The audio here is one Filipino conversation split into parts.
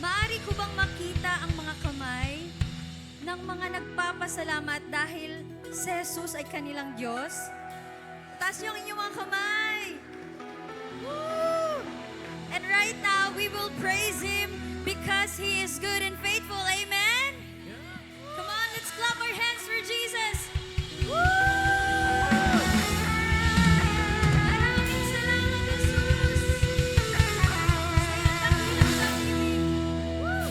Maaari ko bang makita ang mga kamay ng mga nagpapasalamat dahil si Jesus ay kanilang Diyos? Taas niyo ang inyong mga kamay. Woo! And right now, we will praise Him because He is good and faithful. Amen? Come on, let's clap our hands for Jesus. Woo! Maraming salamat, Jesus. Sa iyong dakilang pag-ibig. Woo!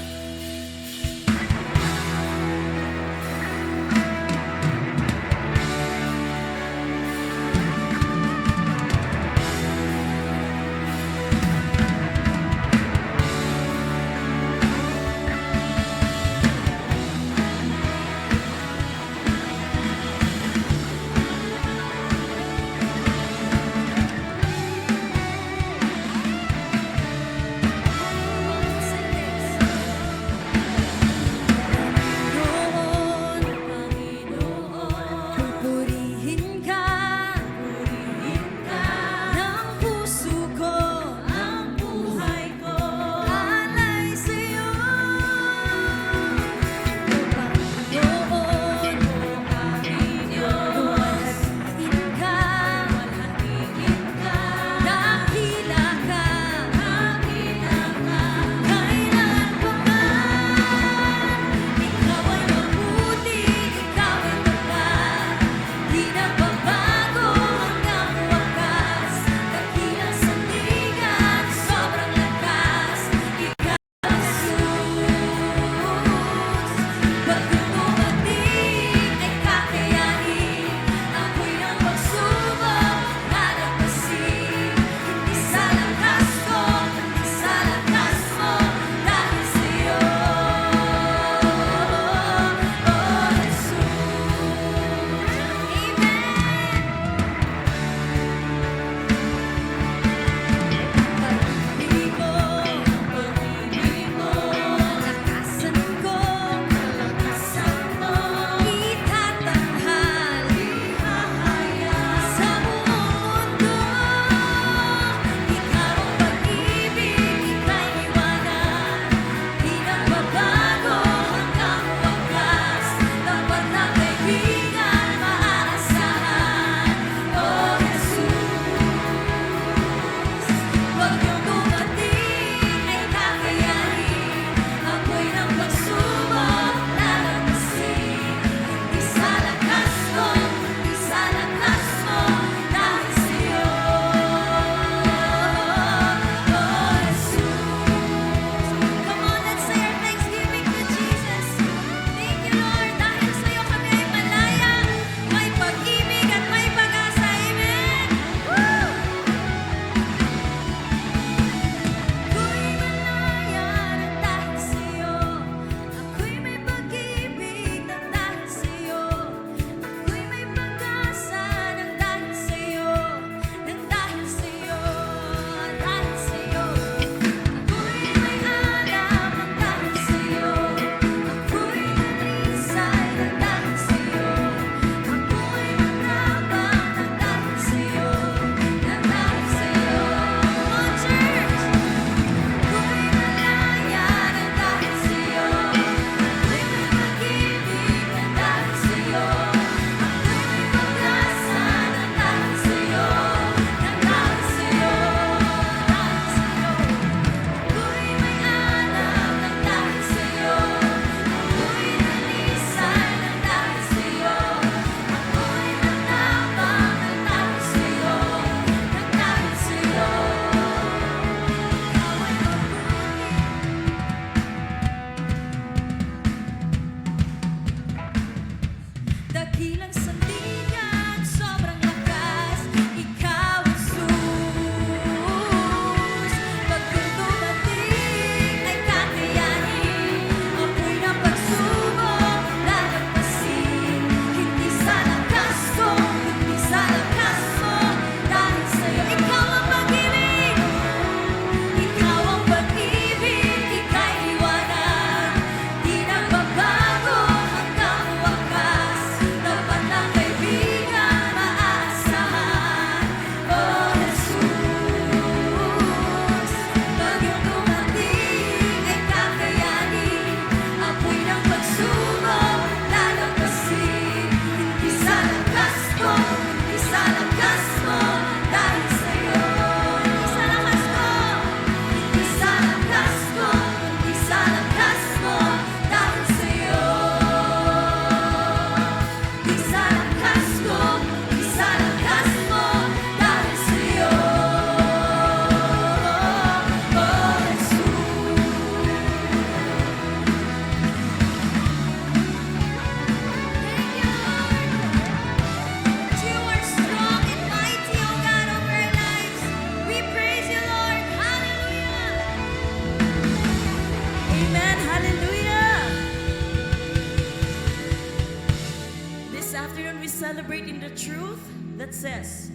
celebrating the truth that says,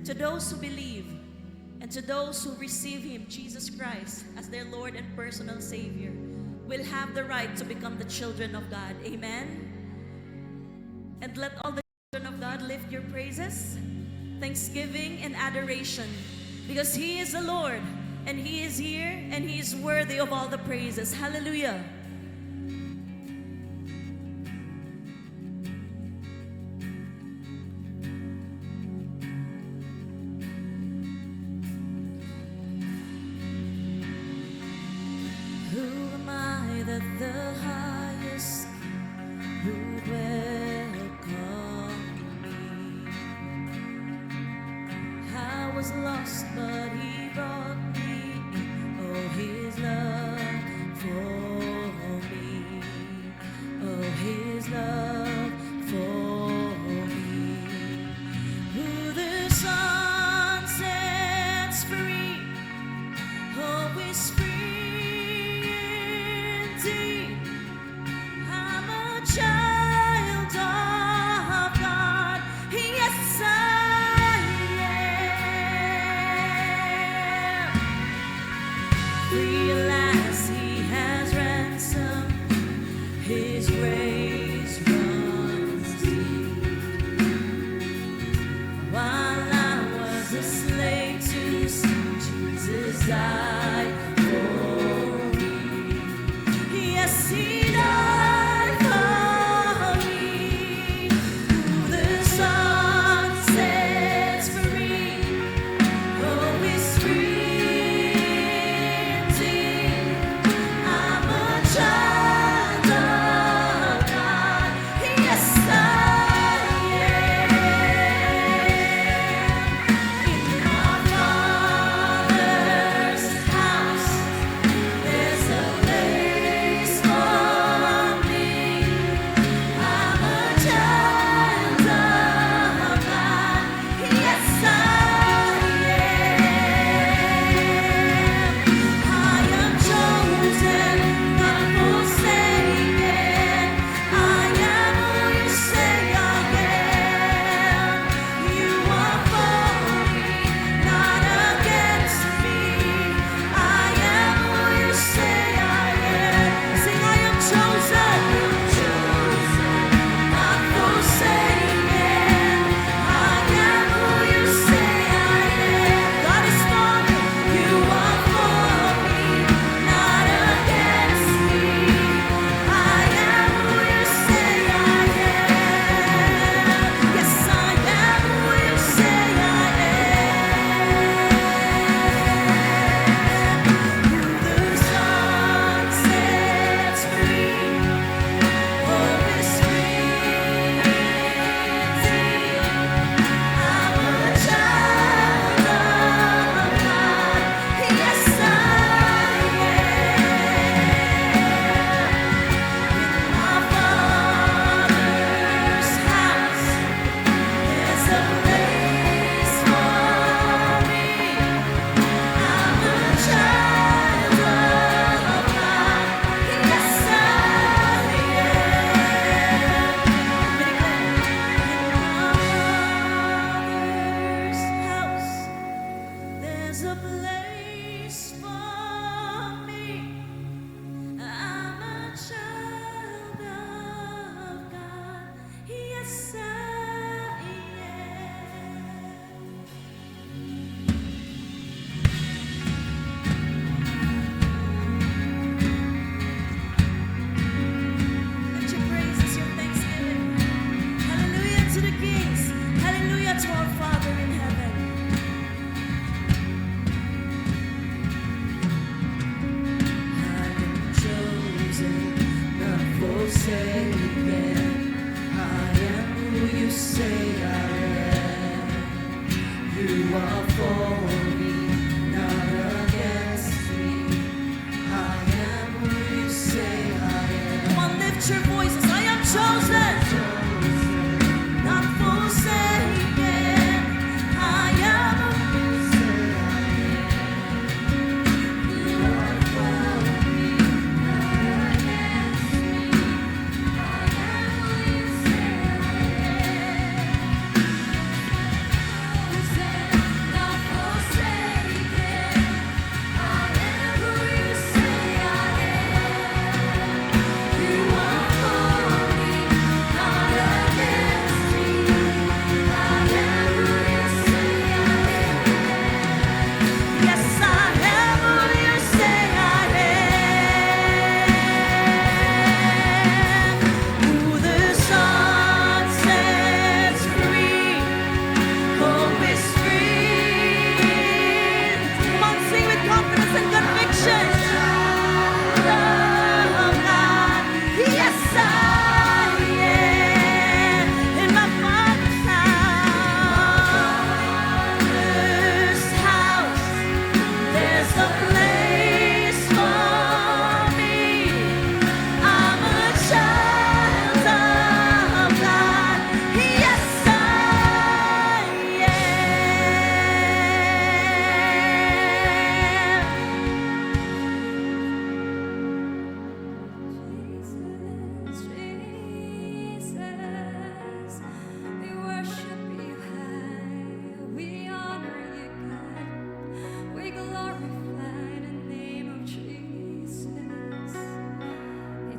to those who believe and to those who receive Him, Jesus Christ, as their Lord and personal Savior, will have the right to become the children of God. Amen? And let all the children of God lift your praises, thanksgiving, and adoration, because He is the Lord, and He is here, and He is worthy of all the praises. Hallelujah. Who am I that the highest would welcome me? I was lost, but He brought me in. Oh, His love for me. Oh, His love for me. Who the Son sets free, oh, is free indeed. I'm a child of God. Yes, I am. Free at last, He has ransomed. His grace runs deep. While I was a slave to sin, Jesus died for me. Yes, He died for me. Who the Son sets free, oh, is free indeed.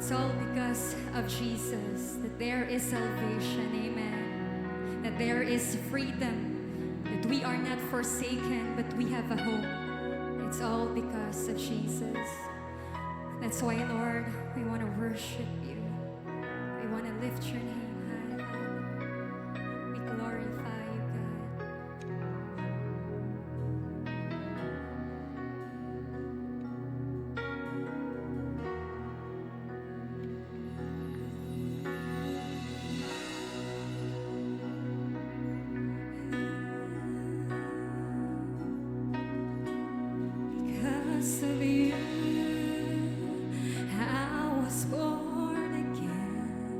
It's all because of Jesus that there is salvation, amen. That there is freedom, that we are not forsaken, but we have a hope. It's all because of Jesus. That's why, Lord, we want to worship you. We want to lift your name high, Father. We glorify you, God. Because of you, I was born again.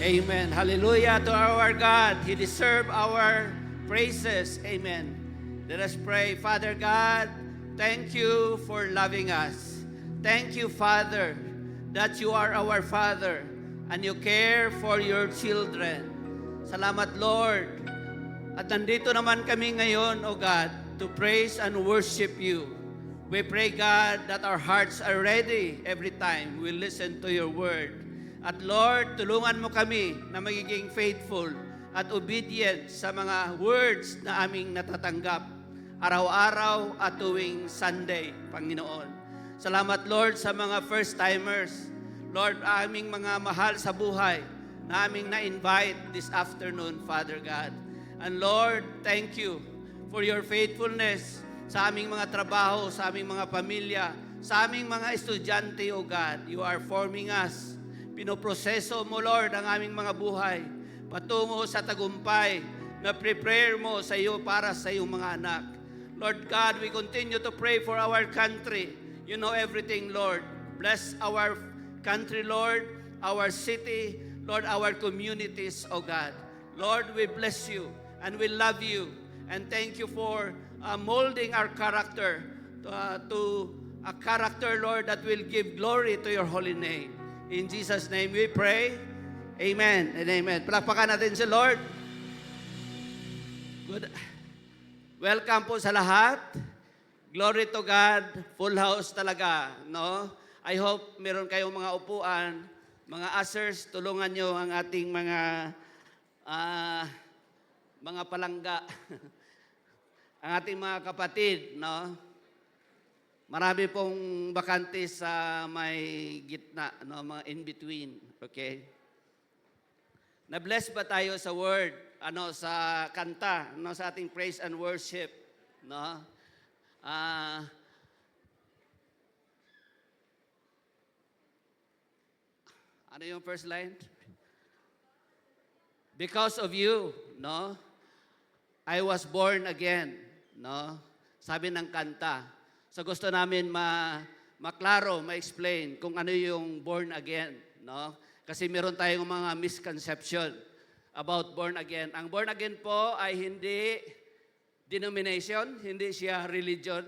Amen. Hallelujah to our God. He deserves our praises. Amen. Let us pray. Father God, thank you for loving us. Thank you, Father, that you are our Father and you care for your children. Salamat, Lord. At nandito naman kami ngayon, O God, to praise and worship you. We pray, God, that our hearts are ready every time we listen to your word. At Lord, tulungan mo kami na magiging faithful at obedient sa mga words na aming natatanggap araw-araw at tuwing Sunday, Panginoon. Salamat, Lord, sa mga first-timers. Lord, aming mga mahal sa buhay na aming na-invite this afternoon, Father God. And Lord, thank you for your faithfulness sa aming mga trabaho, sa aming mga pamilya, sa aming mga estudyante, O God. You are forming us. Pinoproseso mo, Lord, ang aming mga buhay patungo sa tagumpay na prepare mo sa iyo para sa iyong mga anak. Lord God, we continue to pray for our country. You know everything, Lord. Bless our country, Lord, our city, Lord, our communities, O God. Lord, we bless you and we love you. And thank you for molding our character to a character, Lord, that will give glory to your holy name. In Jesus' name we pray. Amen and amen. Palakpakan natin si Lord. Good. Welcome po sa lahat. Glory to God. Full house talaga, no? I hope meron kayong mga upuan. Mga ushers, tulungan nyo ang ating mga palangga. Ang ating mga kapatid, no? Marami pong bakante sa may gitna, no? Mga in-between, okay? Na-bless ba tayo sa word, sa kanta, sa ating praise and worship, no? Ano yung first line? Because of you, no? I was born again, no? Sabi ng kanta. So gusto namin maklaro, ma-explain kung ano yung born again, no? Kasi meron tayong mga misconception about born again. Ang born again po ay hindi denomination, hindi siya religion,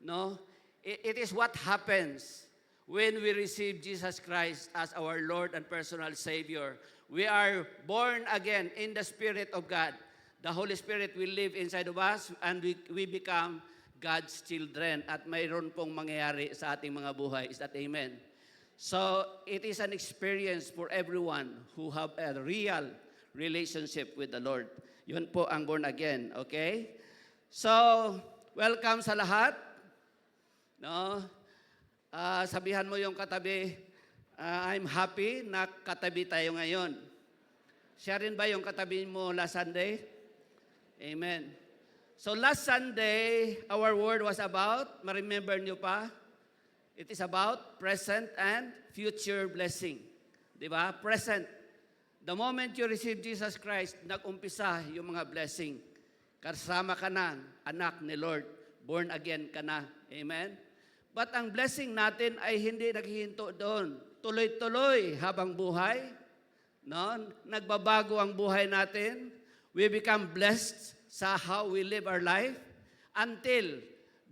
no? It is what happens when we receive Jesus Christ as our Lord and personal Savior. We are born again in the Spirit of God. The Holy Spirit will live inside of us and we become God's children at mayroon pong mangyayari sa ating mga buhay. Is that amen? So, it is an experience for everyone who have a real relationship with the Lord. Yun po ang born again, okay? So, welcome sa lahat. No? Sabihan mo yung katabi, I'm happy na katabi tayo ngayon. Siya rin ba yung katabi mo last Sunday? Amen. So last Sunday, our word was about, ma-remember nyo pa? It is about present and future blessing. Di ba? Present. The moment you receive Jesus Christ, nag-umpisa yung mga blessing. Kasama ka na, anak ni Lord. Born again ka na. Amen? But ang blessing natin ay hindi naghihinto doon. Tuloy-tuloy habang buhay. No? Nagbabago ang buhay natin. We become blessed sa how we live our life until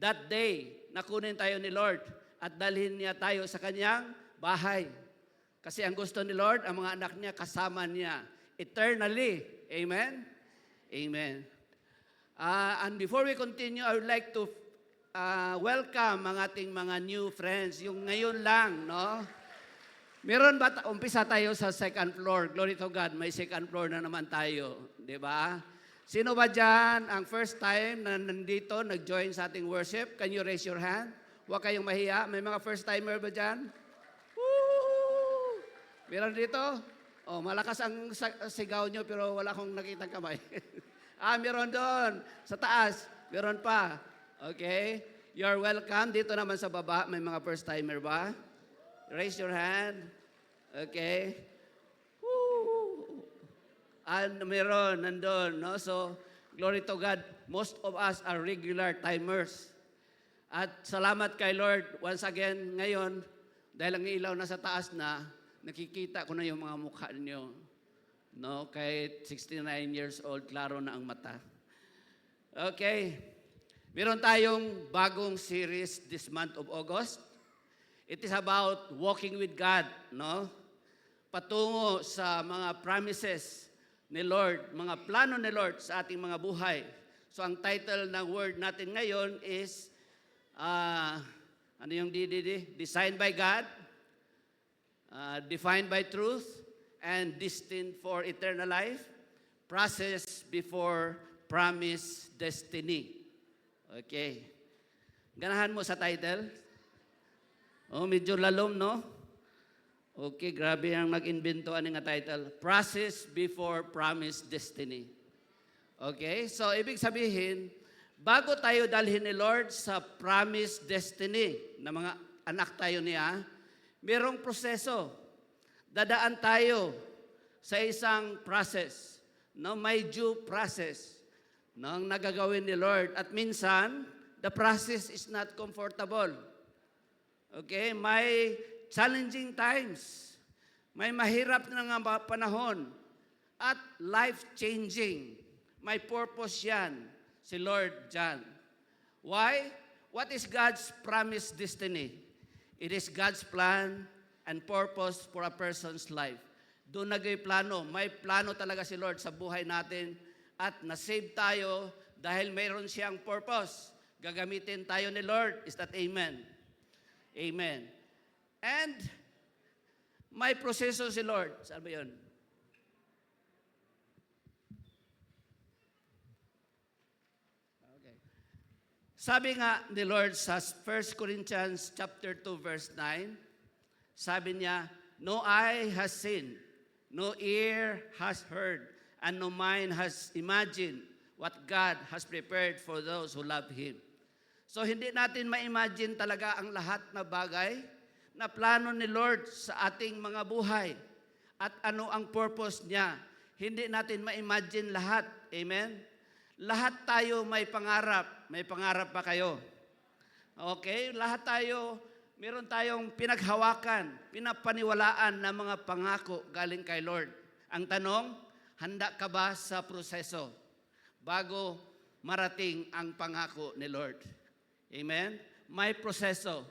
that day na kunin tayo ni Lord at dalhin niya tayo sa kanyang bahay. Kasi ang gusto ni Lord, ang mga anak niya, kasama niya eternally. Amen? Amen. And before we continue, I would like to welcome ang ating mga new friends. Yung ngayon lang, no? Meron ba, umpisa tayo sa second floor. Glory to God, may second floor na naman tayo. Di ba? Sino ba dyan ang first time na nandito, nag-join sa ating worship? Can you raise your hand? Huwag kayong mahiya. May mga first-timer ba dyan? Woo! Meron dito? Oh, malakas ang sigaw nyo pero wala akong nakitang kamay. Meron doon. Sa taas. Meron pa. Okay? You're welcome. Dito naman sa baba, may mga first-timer ba? Raise your hand. Okay? And meron, nandun, no? So, glory to God, most of us are regular timers. At salamat kay Lord, once again, ngayon, dahil ang ilaw na sa taas na, nakikita ko na yung mga mukha niyo. No, kahit 69 years old, klaro na ang mata. Okay. Meron tayong bagong series this month of August. It is about walking with God, no? Patungo sa mga promises ni Lord, mga plano ni Lord sa ating mga buhay. So ang title ng word natin ngayon is, ano yung DDD? Designed by God, defined by truth, and destined for eternal life, process before promise destiny. Okay. Ganahan mo sa title? Oh, medyo lalom, no? Okay, grabe ang nag-invento ani nga title. Process before promise destiny. Okay, so ibig sabihin, bago tayo dalhin ni Lord sa promise destiny, na mga anak tayo niya, merong proseso. Dadaan tayo sa isang process, no? May due process ng nagagawin ni Lord. At minsan, the process is not comfortable. Okay, may challenging times. May mahirap na nga panahon. At life-changing. May purpose yan, si Lord John. Why? What is God's promised destiny? It is God's plan and purpose for a person's life. Doon nagay plano. May plano talaga si Lord sa buhay natin at na-save tayo dahil mayroon siyang purpose. Gagamitin tayo ni Lord. Is that amen? Amen. And may proseso si Lord. Saan ba yun? Okay. Sabi nga ni Lord sa 1 Corinthians chapter 2 verse 9, sabi niya, no eye has seen, no ear has heard, and no mind has imagined what God has prepared for those who love Him. So hindi natin ma-imagine talaga ang lahat na bagay na plano ni Lord sa ating mga buhay at ano ang purpose niya. Hindi natin ma-imagine lahat. Amen? Lahat tayo may pangarap. May pangarap pa kayo? Okay? Lahat tayo, meron tayong pinaghawakan, pinapaniwalaan na mga pangako galing kay Lord. Ang tanong, handa ka ba sa proseso bago marating ang pangako ni Lord? Amen? May proseso.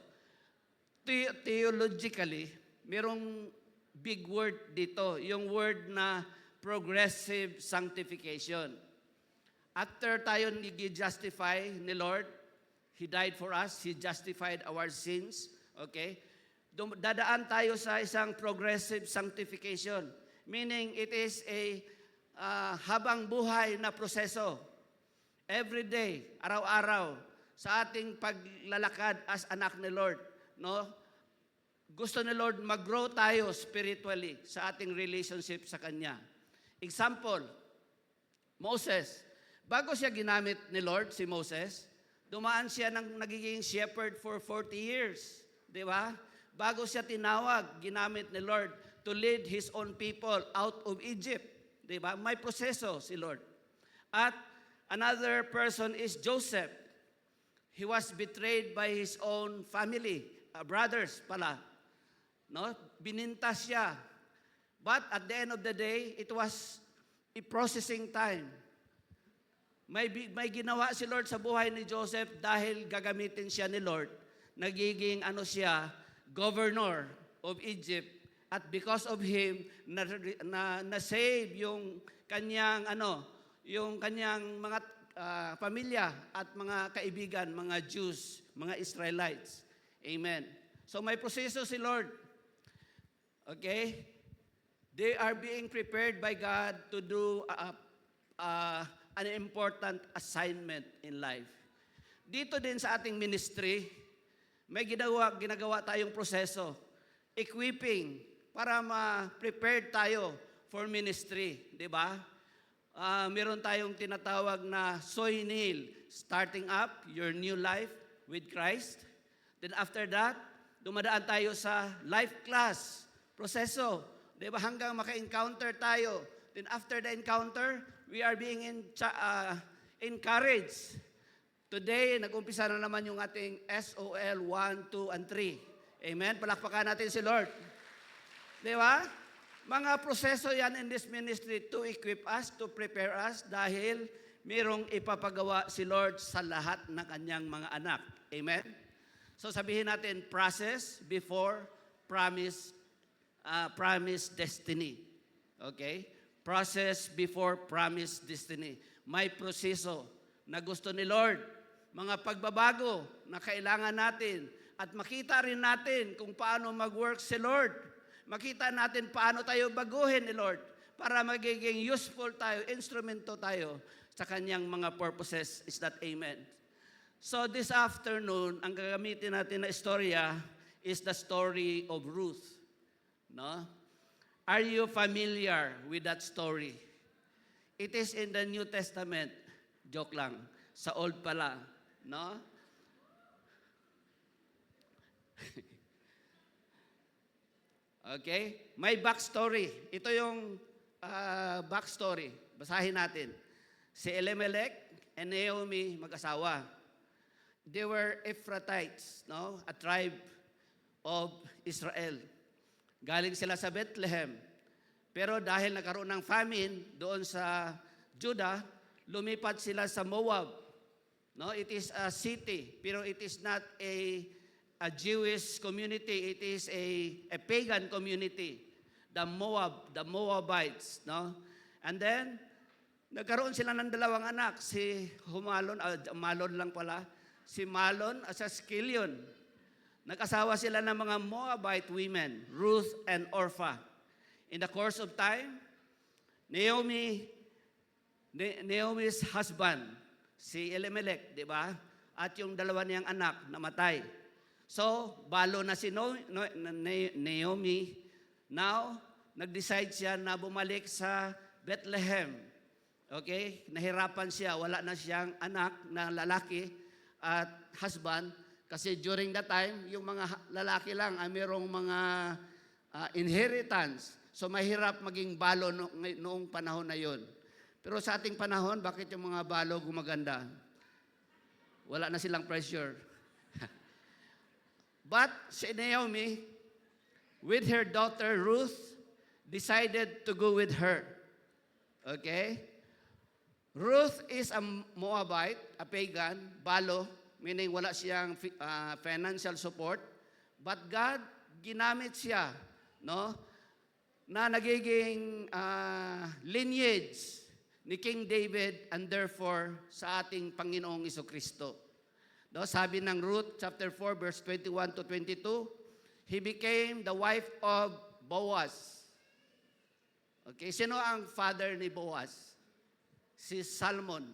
Theologically, merong big word dito, yung word na progressive sanctification. After tayo nag-justify ni Lord, He died for us, He justified our sins, okay? Dadaan tayo sa isang progressive sanctification, meaning it is a habang buhay na proseso. Every day, araw-araw, sa ating paglalakad as anak ni Lord, no? Gusto ni Lord mag-grow tayo spiritually sa ating relationship sa Kanya. Example, Moses. Bago siya ginamit ni Lord, si Moses, dumaan siya ng nagiging shepherd for 40 years. Di ba? Bago siya tinawag, ginamit ni Lord to lead His own people out of Egypt. Di ba? May proseso si Lord. At another person is Joseph. He was betrayed by his own family, brothers pala. No? Binintas siya. But at the end of the day, it was a processing time. May ginawa si Lord sa buhay ni Joseph dahil gagamitin siya ni Lord. Nagiging governor of Egypt. At because of him, na-save yung kanyang mga pamilya at mga kaibigan, mga Jews, mga Israelites. Amen. So may proseso si Lord. Okay? They are being prepared by God to do an important assignment in life. Dito din sa ating ministry, may ginagawa tayong proseso. Equipping para ma-prepare tayo for ministry. Di ba? Meron tayong tinatawag na Soy-Nil, starting up your new life with Christ. Then after that, dumadaan tayo sa life class, proseso. Diba? Hanggang maka-encounter tayo. Then after the encounter, we are being encouraged. Today, nag-umpisa na naman yung ating SOL 1, 2, and 3. Amen? Palakpakan natin si Lord. Diba? Mga proseso yan in this ministry to equip us, to prepare us, dahil mayroong ipapagawa si Lord sa lahat ng kanyang mga anak. Amen? So sabihin natin, process before promise, promise destiny. Okay? Process before promise destiny. May proseso na gusto ni Lord, mga pagbabago na kailangan natin, at makita rin natin kung paano mag-work si Lord. Makita natin paano tayo baguhin ni Lord para magiging useful tayo, instrumento tayo sa kanyang mga purposes. Is that amen? So this afternoon, ang gagamitin natin na istorya is the story of Ruth. No? Are you familiar with that story? It is in the New Testament. Joke lang. Sa Old pala. No? Okay? May backstory. Ito yung backstory. Basahin natin. Si Elimelech and Naomi, mag-asawa. They were Ephrathites, no? A tribe of Israel. Galing sila sa Bethlehem. Pero dahil nagkaroon ng famine doon sa Judah, lumipat sila sa Moab. No, it is a city, pero it is not a Jewish community. It is a pagan community. The Moabites, no? And then nagkaroon sila ng dalawang anak, si Malon lang pala, si Malon at sa Skilion. Nag-asawa sila ng mga Moabite women, Ruth and Orpha. In the course of time, Naomi's husband, si Elimelech, di ba? At yung dalawa niyang anak namatay. So, balo na si Naomi. Now, nag-decide siya na bumalik sa Bethlehem. Okay? Nahirapan siya. Wala na siyang anak na lalaki at husband. Kasi during that time, yung mga lalaki lang ay mayroong mga inheritance. So, mahirap maging balo noong panahon na yon. Pero sa ating panahon, bakit yung mga balo gumaganda? Wala na silang pressure. But si Naomi, with her daughter Ruth, decided to go with her. Okay? Ruth is a Moabite, a pagan, balo, meaning wala siyang financial support. But God, ginamit siya, no? Na nagiging lineage ni King David and therefore sa ating Panginoong Jesucristo. No, sabi ng Ruth chapter 4 verse 21 to 22, he became the wife of Boaz. Okay, sino ang father ni Boaz? Si Salmon.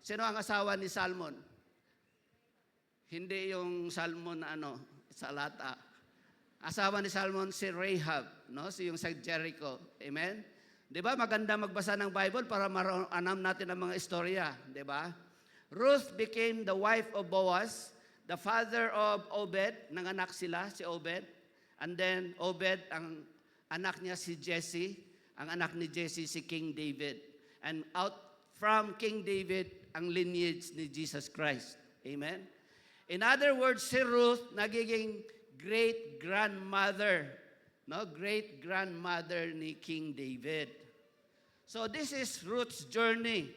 Sino ang asawa ni Salmon? Hindi yung Salmon na sa lata. Asawa ni Salmon si Rahab, no? Si yung sa Jericho. Amen? 'Di ba maganda magbasa ng Bible para alam natin ang mga istorya, 'di ba? Ruth became the wife of Boaz, the father of Obed, nanganak sila si Obed. And then Obed ang anak niya si Jesse, ang anak ni Jesse si King David. And out from King David ang lineage ni Jesus Christ. Amen. In other words, si Ruth nagiging great-grandmother, no? Great-grandmother ni King David. So this is Ruth's journey,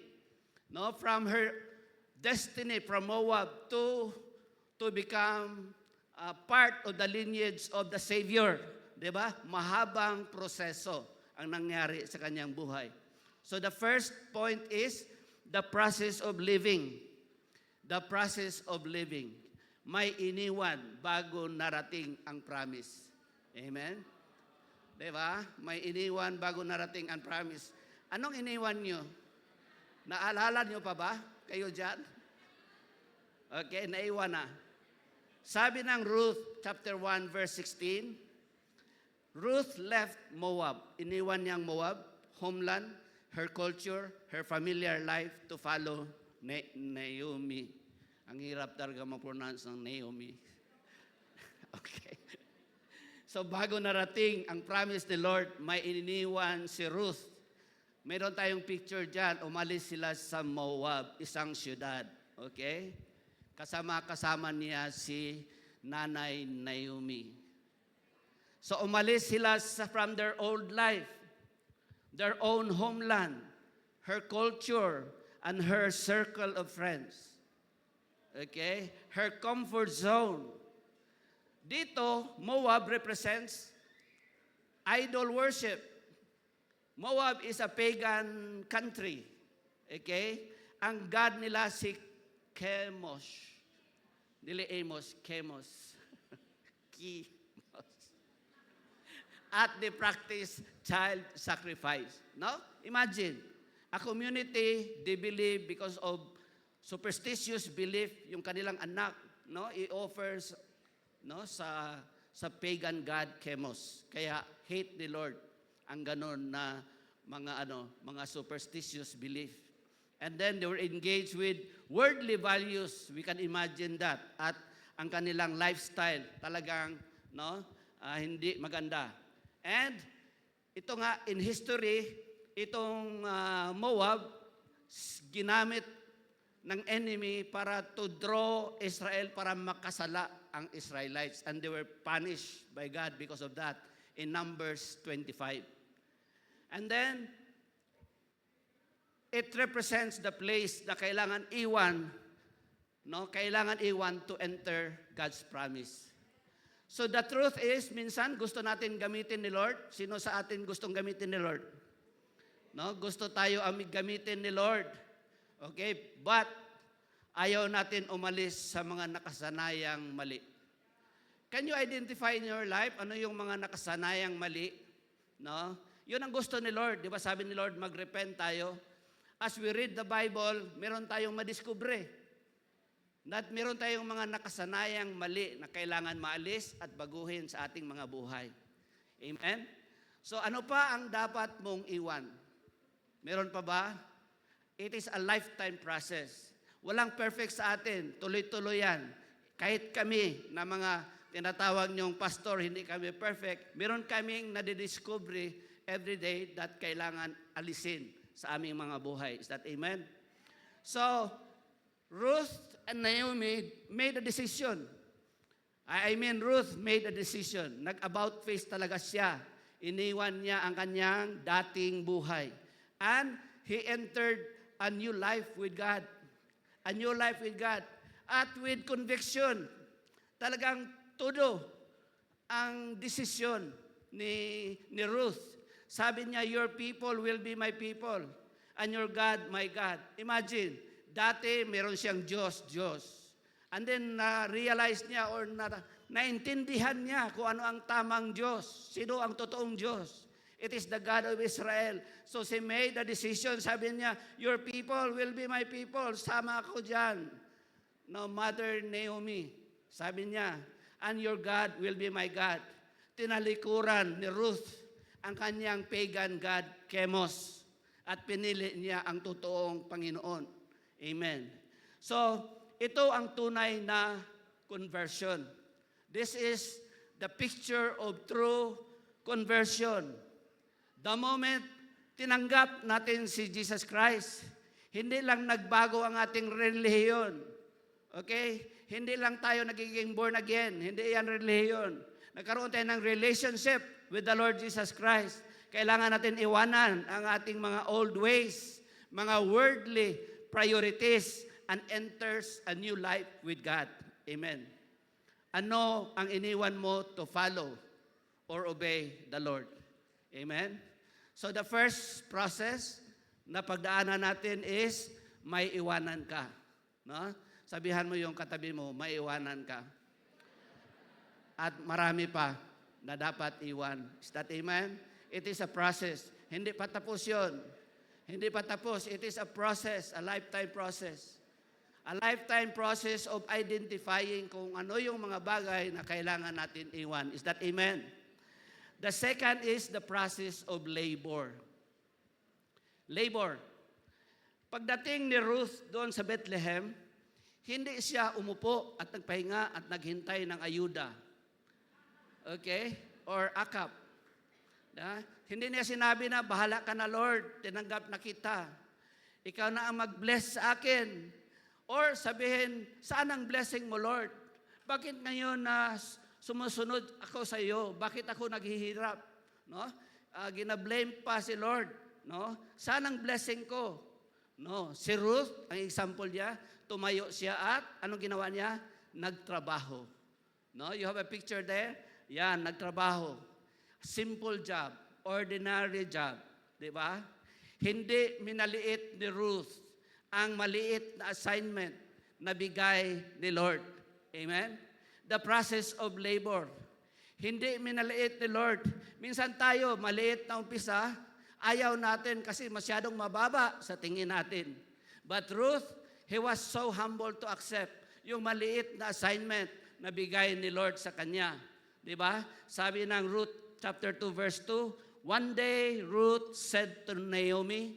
no? From her destiny from Moab to become part of the lineage of the Savior. Diba? Mahabang proseso ang nangyari sa kanyang buhay. So the first point is the process of living. The process of living. May iniwan bago narating ang promise. Amen? Diba? May iniwan bago narating ang promise. Anong iniwan nyo? Naalala nyo pa ba? Kayo dyan? Okay, naiwan na. Sabi ng Ruth, chapter 1, verse 16, Ruth left Moab. Iniwan niyang Moab, homeland, her culture, her familiar life to follow Naomi. Ang hirap talaga mag-pronounce ng Naomi. Okay. So bago narating ang promise ni Lord, may iniwan si Ruth. Meron tayong picture dyan, umalis sila sa Moab, isang syudad. Okay? Kasama niya si Nanay Naomi. So umalis sila from their old life, their own homeland, her culture, and her circle of friends. Okay? Her comfort zone. Dito, Moab represents idol worship. Moab is a pagan country. Okay? Ang god nila si Chemosh. Dili Amos, Chemos. Chemos. At they practice child sacrifice. No? Imagine, a community, they believe because of superstitious belief, yung kanilang anak, no, i-offers, no, sa pagan god Chemos. Kaya hate the Lord ang ganon na mga superstitious belief. And then they were engaged with worldly values. We can imagine that. At ang kanilang lifestyle talagang hindi maganda. And ito nga in history, itong Moab ginamit ng enemy para to draw Israel para makasala ang Israelites, and they were punished by God because of that in Numbers 25. And then it represents the place na kailangan iwan, kailangan iwan to enter God's promise. So the truth is, minsan gusto natin gamitin ni Lord. Sino sa atin gustong gamitin ni Lord? No, gusto tayo gamitin ni Lord. Okay, but ayaw natin umalis sa mga nakasanayang mali. Can you identify in your life ano yung mga nakasanayang mali? No? Yun ang gusto ni Lord. Di ba sabi ni Lord, mag-repent tayo? As we read the Bible, meron tayong madiskubre. That meron tayong mga nakasanayang mali na kailangan maalis at baguhin sa ating mga buhay. Amen? So ano pa ang dapat mong iwan? Meron pa ba? It is a lifetime process. Walang perfect sa atin. Tuloy-tuloy yan. Kahit kami na mga tinatawag niyong pastor, hindi kami perfect. Meron kaming nadidiscovery every day that kailangan alisin sa aming mga buhay. Is that amen? So, Ruth and Naomi made a decision. Ruth made a decision. Nag-about face talaga siya. Iniwan niya ang kanyang dating buhay. And he entered a new life with God. A new life with God. At with conviction. Talagang todo ang desisyon ni Ruth. Sabi niya, your people will be my people, and your God, my God. Imagine, dati meron siyang Diyos. And then na-realize niya or naintindihan niya kung ano ang tamang Diyos. Sino ang totoong Diyos? It is the God of Israel. So she made a decision. Sabi niya, your people will be my people. Sama ako dyan. No, Mother Naomi. Sabi niya, and your God will be my God. Tinalikuran ni Ruth ang kanyang pagan god, Chemos. At pinili niya ang totoong Panginoon. Amen. So, ito ang tunay na conversion. This is the picture of true conversion. The moment tinanggap natin si Jesus Christ, hindi lang nagbago ang ating relihiyon. Okay? Hindi lang tayo nagiging born again. Hindi yan relihiyon. Nagkaroon tayo ng relationship with the Lord Jesus Christ. Kailangan natin iwanan ang ating mga old ways, mga worldly priorities, and enters a new life with God. Amen. Ano ang iniwan mo to follow or obey the Lord? Amen. So the first process na pagdaanan natin is may iwanan ka. No? Sabihan mo yung katabi mo, may iwanan ka. At marami pa na dapat iwan. Is that amen? It is a process. Hindi pa tapos yun. Hindi pa tapos. It is a process, a lifetime process. A lifetime process of identifying kung ano yung mga bagay na kailangan natin iwan. Is that amen? The second is the process of labor. Labor. Pagdating ni Ruth doon sa Bethlehem, hindi siya umupo at nagpahinga at naghintay ng ayuda. Okay? Or akap. Hindi niya sinabi na, bahala ka na Lord, tinanggap na kita. Ikaw na ang mag-bless sa akin. Or sabihin, saan ang blessing mo Lord? Bakit ngayon na sumusunod ako sa iyo? Bakit ako naghihirap? No? Gina-blame pa si Lord. No? Saan ang blessing ko? No? Si Ruth, ang example niya, tumayo siya at anong ginawa niya? Nagtrabaho. No? You have a picture there? Yan, nagtrabaho. Simple job, ordinary job. Di ba? Hindi minaliit ni Ruth ang maliit na assignment na bigay ni Lord. Amen? The process of labor. Hindi minaliit ni Lord. Minsan tayo, maliit na umpisa, ayaw natin kasi masyadong mababa sa tingin natin. But Ruth, he was so humble to accept yung maliit na assignment na bigay ni Lord sa kanya. Di ba? Sabi ng Ruth chapter 2 verse 2, one day Ruth said to Naomi,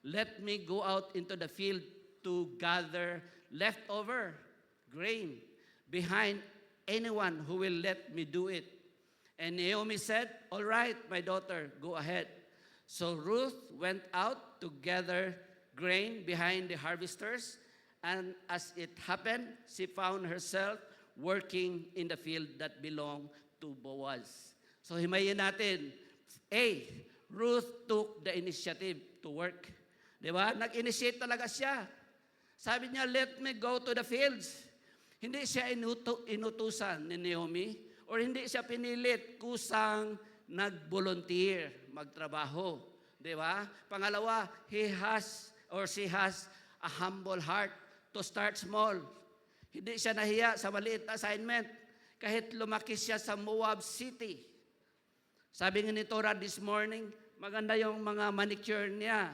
let me go out into the field to gather leftover grain behind anyone who will let me do it. And Naomi said, all right, my daughter, go ahead. So Ruth went out to gather grain behind the harvesters, and as it happened, she found herself working in the field that belonged to Boaz. So himayin natin, A, Ruth took the initiative to work. Di ba? Nag-initiate talaga siya. Sabi niya, let me go to the fields. Hindi siya inutusan ni Naomi or hindi siya pinilit, kusang nag-volunteer, magtrabaho. Di ba? Pangalawa, he has or she has a humble heart to start small. Hindi siya nahiya sa maliit na assignment kahit lumaki siya sa Moab City. Sabi nga ni Torah this morning, maganda yung mga manicure niya.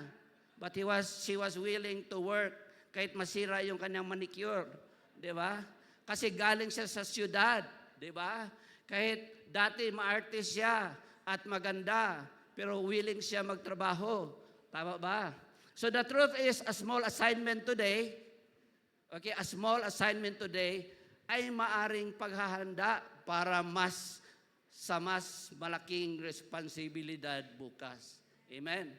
But she was willing to work kahit masira yung kanyang manicure. Di ba? Kasi galing siya sa syudad. Di ba? Kahit dati ma-artist siya at maganda, pero willing siya magtrabaho. Tama ba? So the truth is, a small assignment today, okay, a small assignment today ay maaring paghahanda para sa mas malaking responsibilidad bukas. Amen?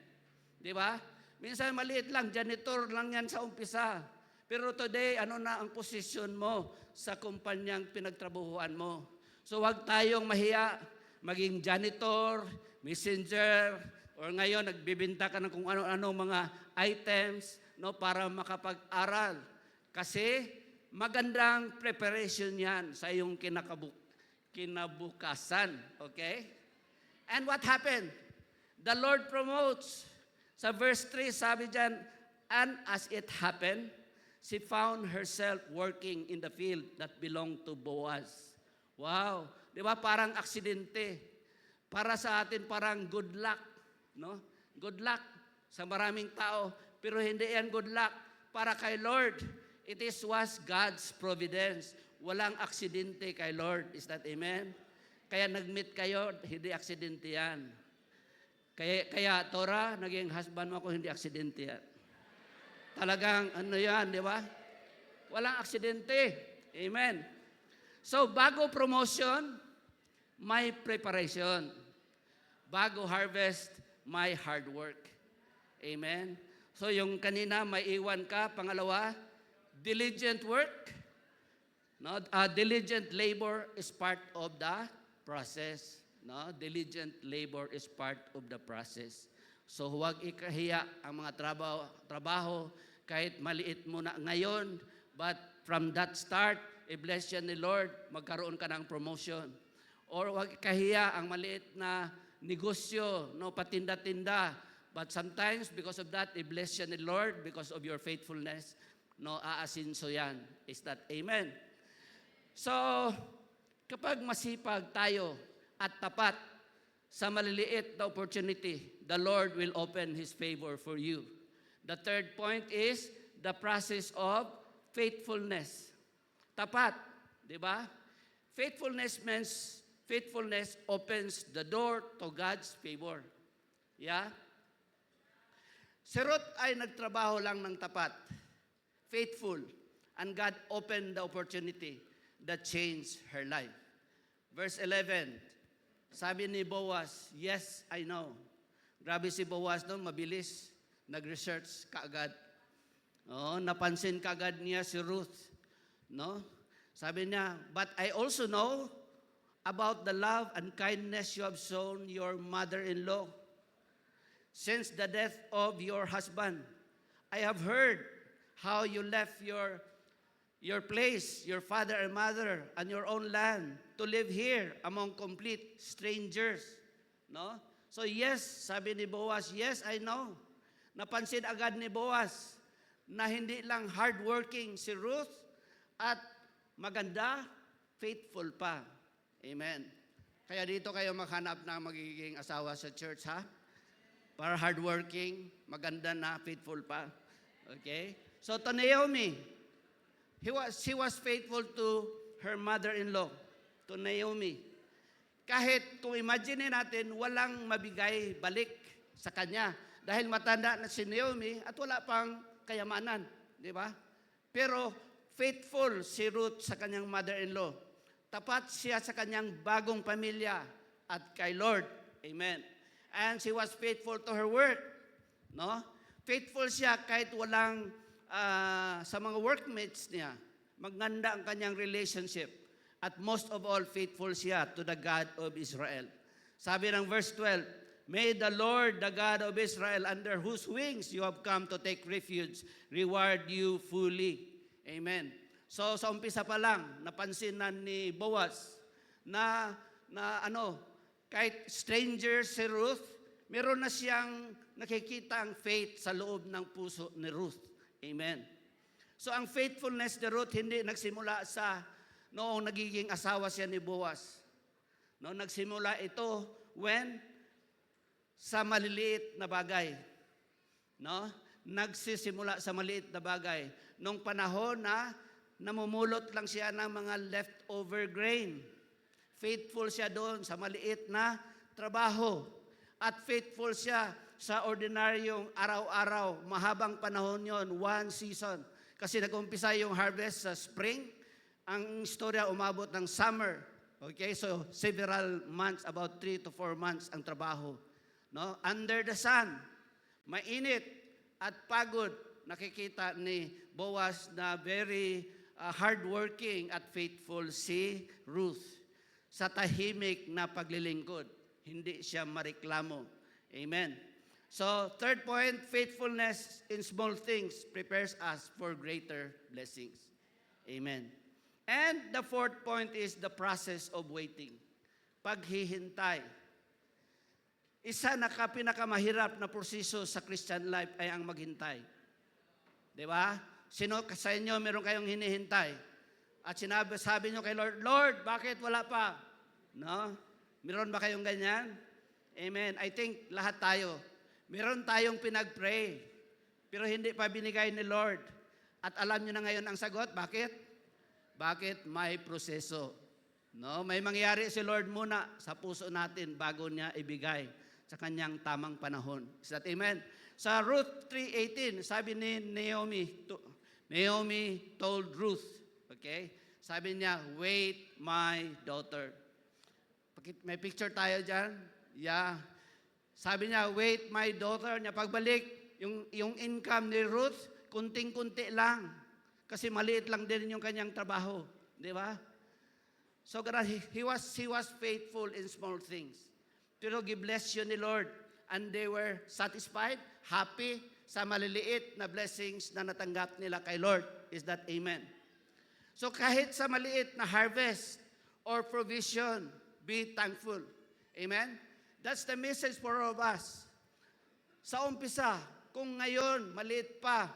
Di ba? Minsan maliit lang, janitor lang yan sa umpisa. Pero today, ano na ang posisyon mo sa kumpanyang pinagtrabuhuan mo? So wag tayong mahiya, maging janitor, messenger, or ngayon nagbibinta ka ng kung ano-ano mga items, no, para makapag-aral. Kasi magandang preparation yan sa iyong kinabukasan. Okay? And what happened? The Lord promotes. Sa verse 3, sabi dyan, and as it happened, she found herself working in the field that belonged to Boaz. Wow! Di ba parang aksidente? Para sa atin parang good luck. No? Good luck sa maraming tao. Pero hindi yan good luck. Para kay Lord, was God's providence. Walang aksidente kay Lord. Is that amen? Kaya nag-meet kayo, hindi aksidente yan. Kaya Torah, naging husband mo ako, hindi aksidente yan. Talagang ano yan, di ba? Walang aksidente. Amen. So, bago promotion, may preparation. Bago harvest, may hard work. Amen. So, yung kanina, may iwan ka. Pangalawa, diligent work. No? Diligent labor is part of the process. No, diligent labor is part of the process. So huwag ikahiya ang mga trabaho kahit maliit muna ngayon, but from that start, i-bless yan ni Lord, magkaroon ka ng promotion. Or huwag ikahiya ang maliit na negosyo, no, patinda-tinda, but sometimes because of that, i-bless yan ni Lord because of your faithfulness, no, aasinso yan. Is that amen? So, kapag masipag tayo, at tapat sa maliliit na opportunity, the Lord will open His favor for you. The third point is the process of faithfulness. Tapat, di ba? Faithfulness opens the door to God's favor. Yeah? Si Ruth ay nagtrabaho lang ng tapat. Faithful. And God opened the opportunity that changed her life. Verse 11, sabi ni Boaz, yes, I know. Grabe si Boaz, no? Mabilis. Nag-research kaagad. Oh, napansin kaagad niya si Ruth. No? Sabi niya, but I also know about the love and kindness you have shown your mother-in-law since the death of your husband. I have heard how you left your place, your father and mother, and your own land to live here among complete strangers. No? So yes, sabi ni Boaz, yes, I know. Napansin agad ni Boaz na hindi lang hardworking si Ruth at maganda, faithful pa. Amen. Kaya dito kayo maghanap ng magiging asawa sa church, ha? Para hardworking, maganda na, faithful pa. Okay? So to Naomi, she was faithful to her mother-in-law, to Naomi. Kahit kung imagine natin, walang mabigay balik sa kanya. Dahil matanda na si Naomi at wala pang kayamanan. Di ba? Pero faithful si Ruth sa kanyang mother-in-law. Tapat siya sa kanyang bagong pamilya at kay Lord. Amen. And she was faithful to her work. No? Faithful siya kahit walang sa mga workmates niya. Maganda ang kanyang relationship. At most of all, faithful siya to the God of Israel. Sabi ng verse 12, May the Lord, the God of Israel, under whose wings you have come to take refuge, reward you fully. Amen. So sa umpisa pa lang, napansin na ni Boaz na kahit stranger si Ruth, meron na siyang nakikita ang faith sa loob ng puso ni Ruth. Amen. So ang faithfulness ni Ruth hindi nagsimula sa noong nagiging asawa siya ni Boaz. No, nagsimula ito when sa maliliit na bagay. No? Nagsisimula sa maliit na bagay. Nung panahon na namumulot lang siya ng mga leftover grain. Faithful siya doon sa maliit na trabaho. At faithful siya sa ordinaryong araw-araw. Mahabang panahon yon, one season. Kasi nag-umpisa yung harvest sa spring. Ang istorya umabot ng summer. Okay, so several months, about 3 to 4 months ang trabaho. No? Under the sun, mainit at pagod. Nakikita ni Boaz na very hardworking at faithful si Ruth. Sa tahimik na paglilingkod, hindi siya mareklamo. Amen. So, third point, faithfulness in small things prepares us for greater blessings. Amen. And the fourth point is the process of waiting. Paghihintay. Isa na pinakamahirap na proseso sa Christian life ay ang maghintay. Di ba? Sino sa inyo meron kayong hinihintay? At sabi nyo kay Lord, Lord, bakit wala pa? No? Meron ba kayong ganyan? Amen. I think lahat tayo. Meron tayong pinag-pray, pero hindi pa binigay ni Lord. At alam nyo na ngayon ang sagot. Bakit? Bakit? May proseso. No? May mangyari si Lord muna sa puso natin bago niya ibigay sa kanyang tamang panahon. Is that amen? Sa Ruth 3:18, sabi ni Naomi told Ruth, okay? Sabi niya, wait my daughter. May picture tayo dyan? Yeah. Sabi niya, wait my daughter. Niya pagbalik, yung income ni Ruth, kunting-kunti lang. Kasi maliit lang din yung kanyang trabaho. Di ba? So God, he was faithful in small things. Pero gibless yun ni Lord. And they were satisfied, happy sa maliliit na blessings na natanggap nila kay Lord. Is that amen? So kahit sa maliit na harvest or provision, be thankful. Amen? That's the message for all of us. Sa umpisa, kung ngayon maliit pa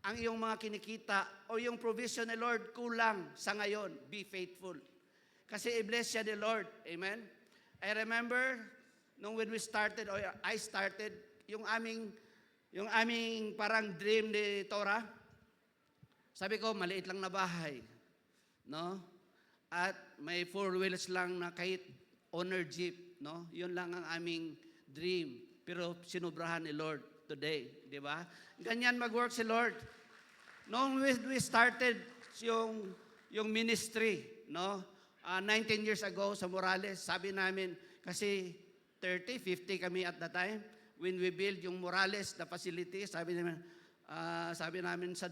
ang iyong mga kinikita o yung provision ni Lord kulang sa ngayon, be faithful. Kasi i-bless siya ni Lord. Amen? I remember nung when we started, or I started, yung aming parang dream ni Tora, sabi ko, maliit lang na bahay. No? At may 4 wheels lang na kahit owner jeep. No? Yun lang ang aming dream. Pero sinubrahan ni Lord today. Di ba? Ganyan mag-work si Lord. Nung we started yung ministry, no? 19 years ago sa Morales, sabi namin, kasi 30, 50 kami at the time, when we build yung Morales na facility, sabi namin sa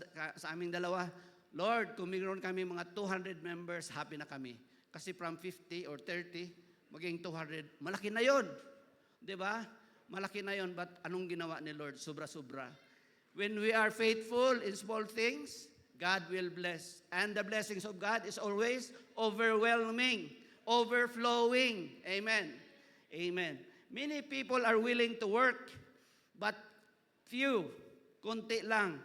aming dalawa, Lord, kung mayroon kami mga 200 members, happy na kami. Kasi from 50 or 30, maging 200, malaki na yon. Di ba? Malaki na yon, but anong ginawa ni Lord? Sobra-sobra. When we are faithful in small things, God will bless. And the blessings of God is always overwhelming, overflowing. Amen. Amen. Many people are willing to work, but few, konti lang,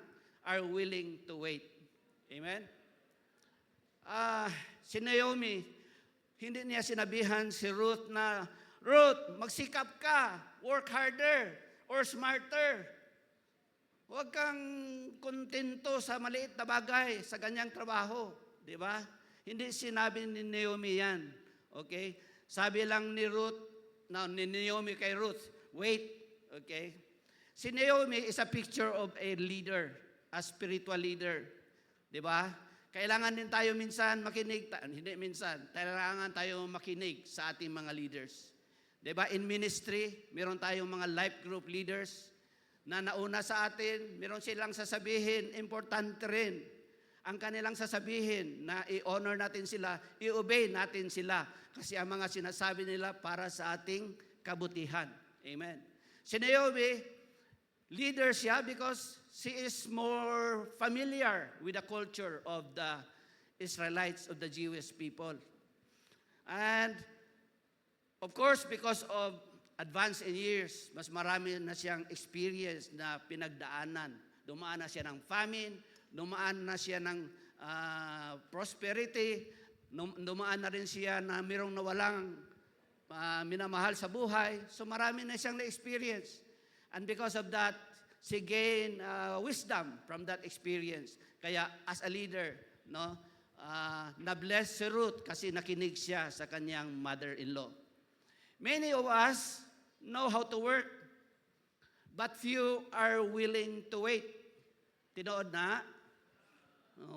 are willing to wait. Amen. Si Naomi, hindi niya sinabihan si Ruth na, Ruth, magsikap ka, work harder, or smarter. Huwag kang kontento sa maliit na bagay, sa ganyang trabaho. Di ba? Hindi sinabi ni Naomi yan. Okay? Sabi lang ni Naomi kay Ruth, wait. Okay? Si Naomi is a picture of a leader, a spiritual leader. Di ba? Kailangan din tayo minsan makinig, hindi minsan, kailangan tayo makinig sa ating mga leaders. Diba? In ministry, meron tayong mga life group leaders na nauna sa atin, meron silang sasabihin, importante rin ang kanilang sasabihin na i-honor natin sila, i-obey natin sila kasi ang mga sinasabi nila para sa ating kabutihan. Amen. Si Naomi, leader siya because she is more familiar with the culture of the Israelites, of the Jewish people. And of course, because of advance in years, mas marami na siyang experience na pinagdaanan. Dumaan na siya ng famine, dumaan na siya ng prosperity, dumaan na rin siya na mayroong nawalang minamahal sa buhay. So marami na siyang na-experience. And because of that, she gained wisdom from that experience. Kaya as a leader, na-bless si Ruth kasi nakinig siya sa kanyang mother-in-law. Many of us know how to work, but few are willing to wait. Tinood na?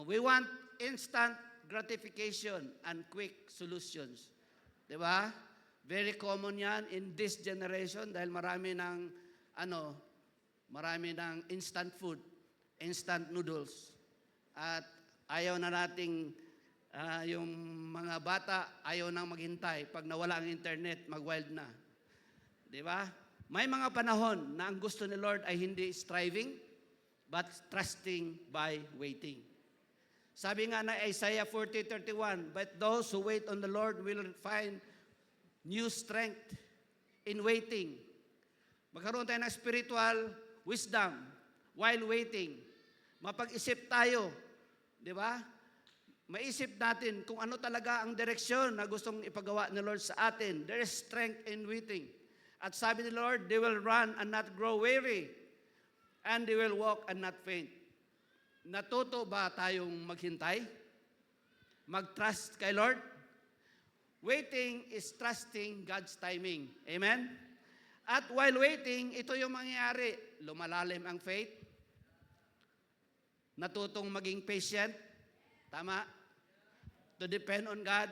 We want instant gratification and quick solutions. Diba? Very common yan in this generation dahil marami ng instant food, instant noodles. At ayaw na nating yung mga bata, ayaw nang maghintay. Pag nawala ang internet, mag-wild na. Di ba? May mga panahon na ang gusto ni Lord ay hindi striving, but trusting by waiting. Sabi nga na Isaiah 40:31, but those who wait on the Lord will find new strength in waiting. Magkaroon tayo ng spiritual wisdom while waiting. Mapag-isip tayo, di ba? Maisip natin kung ano talaga ang direksyon na gustong ipagawa ni Lord sa atin. There is strength in waiting. At sabi ni Lord, they will run and not grow weary, and they will walk and not faint. Natuto ba tayong maghintay? Mag-trust kay Lord? Waiting is trusting God's timing. Amen? At while waiting, ito yung mangyayari. Lumalalim ang faith. Natutong maging patient. Tama? To depend on God.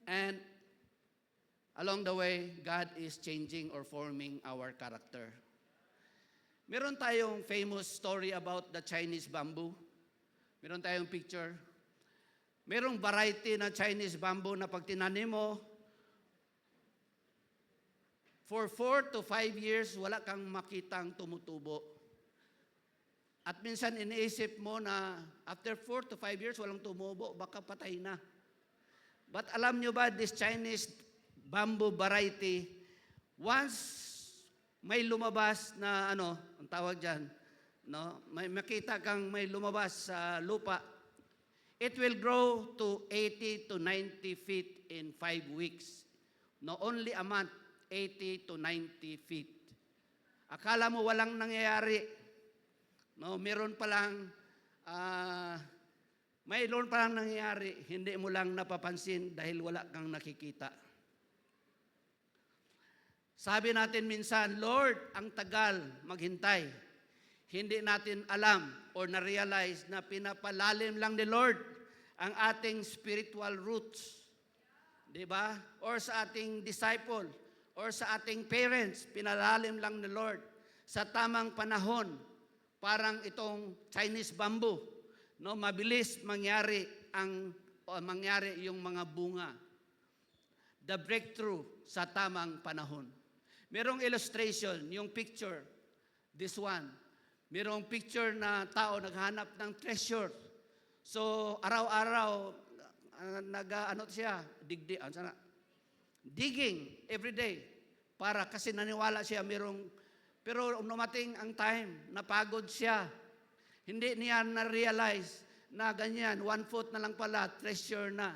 And along the way, God is changing or forming our character. Meron tayong famous story about the Chinese bamboo. Meron tayong picture. Merong variety na Chinese bamboo na pag tinanim mo, for 4 to 5 years, wala kang makitang tumutubo. At minsan iniisip mo na after 4 to 5 years, walang tumubo, baka patay na. But alam nyo ba, this Chinese bamboo variety, once may lumabas na ang tawag dyan, may makita kang may lumabas sa lupa, it will grow to 80 to 90 feet in 5 weeks. Only a month, 80 to 90 feet. Akala mo walang nangyayari. Mayroon pa lang nangyayari, hindi mo lang napapansin dahil wala kang nakikita. Sabi natin minsan, Lord, ang tagal maghintay. Hindi natin alam or na-realize na pinapalalim lang ni Lord ang ating spiritual roots. Diba? Or sa ating disciple, or sa ating parents, pinalalim lang ni Lord sa tamang panahon. Parang itong Chinese bamboo, mabilis mangyari ang o mangyari yung mga bunga. The breakthrough sa tamang panahon. Merong illustration, yung picture, this one. Merong picture na tao naghanap ng treasure. So, araw-araw, digging every day. Kasi naniwala siya pero numating ang time, napagod siya. Hindi niya na-realize na ganyan, 1 foot na lang pala, treasure na.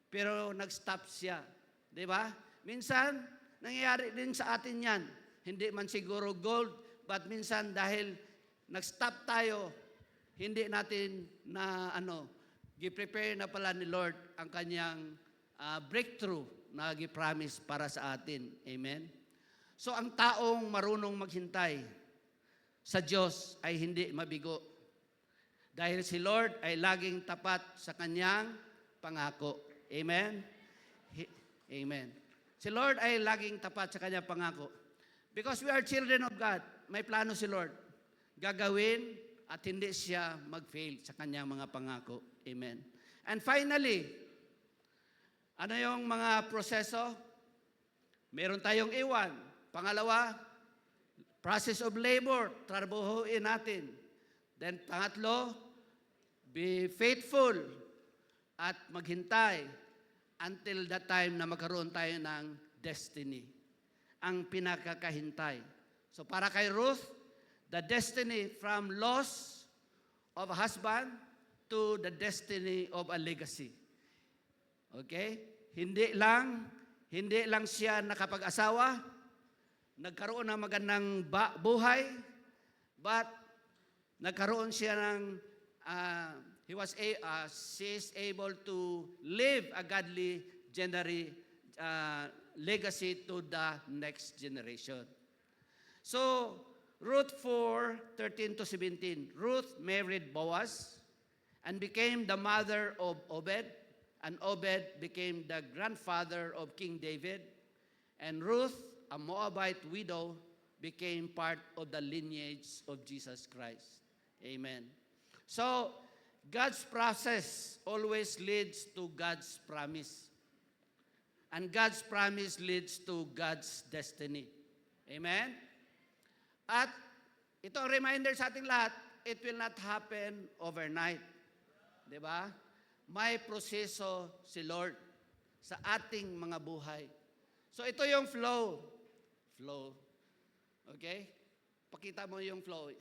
Pero nag-stop siya. Di ba? Minsan, nangyayari din sa atin yan. Hindi man siguro gold, but minsan dahil nag-stop tayo, hindi natin na gi-prepare na pala ni Lord ang kanyang breakthrough na gi-promise para sa atin. Amen? So ang taong marunong maghintay sa Diyos ay hindi mabigo. Dahil si Lord ay laging tapat sa kanyang pangako. Amen? Amen. Si Lord ay laging tapat sa kanyang pangako. Because we are children of God, may plano si Lord. Gagawin at hindi siya mag-fail sa kanyang mga pangako. Amen. And finally, ano yung mga proseso? Meron tayong iwan. Pangalawa, process of labor, trabahuin natin. Then pangatlo, be faithful at maghintay until the time na magkaroon tayo ng destiny. Ang pinakakahintay. So para kay Ruth, the destiny from loss of a husband to the destiny of a legacy. Okay? Hindi lang siya nakapag-asawa, nagkaroon ng magandang buhay, but nagkaroon siya ng she is able to live a godly legacy to the next generation. So, Ruth 4:13-17. Ruth married Boaz and became the mother of Obed, and Obed became the grandfather of King David, and Ruth, a Moabite widow, became part of the lineage of Jesus Christ. Amen. So, God's process always leads to God's promise. And God's promise leads to God's destiny. Amen? At ito ang reminder sa ating lahat, it will not happen overnight. Diba? May proseso si Lord sa ating mga buhay. So ito yung flow. Flow. Okay? Pakita mo yung flow.